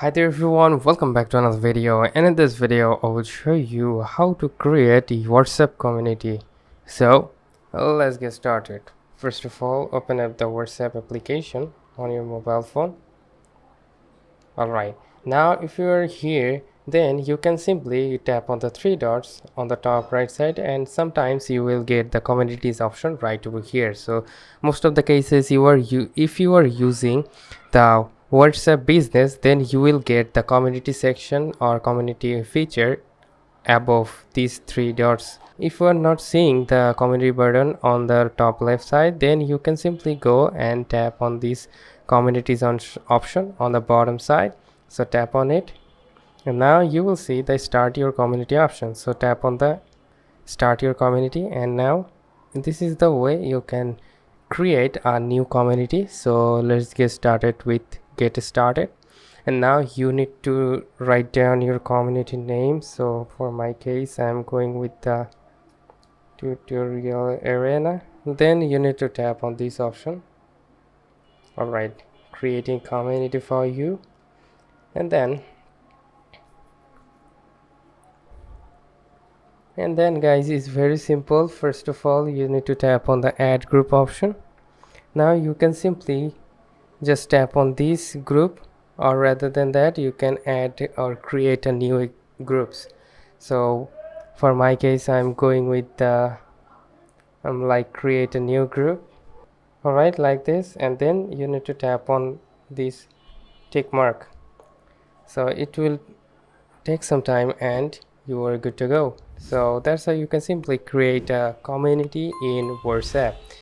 Hi there everyone, welcome back to another video, and in this video I will show you how to create a WhatsApp community. So let's get started. First of all, open up the WhatsApp application on your mobile phone. Alright, now if you are here, then you can simply tap on the three dots on the top right side, and sometimes you will get the communities option right over here. So most of the cases if you are using the WhatsApp business, then you will get the community section or community feature above these three dots. If you are not seeing the community button on the top left side, then you can simply go and tap on this communities option on the bottom side. So tap on it, and now you will see the start your community option. So tap on the start your community, and now this is the way you can create a new community. So let's get started with get started. And now you need to write down your community name. So for my case, I'm going with the tutorial arena. Then you need to tap on this option. All right, creating community for you. And then guys, it's very simple. First of all, you need to tap on the add group option. Now you can simply just tap on this group, or rather than that, you can add or create a new groups. So for my case, I'm going with the create a new group. All right, like this, and then you need to tap on this tick mark. So it will take some time and you are good to go. So that's how you can simply create a community in WhatsApp.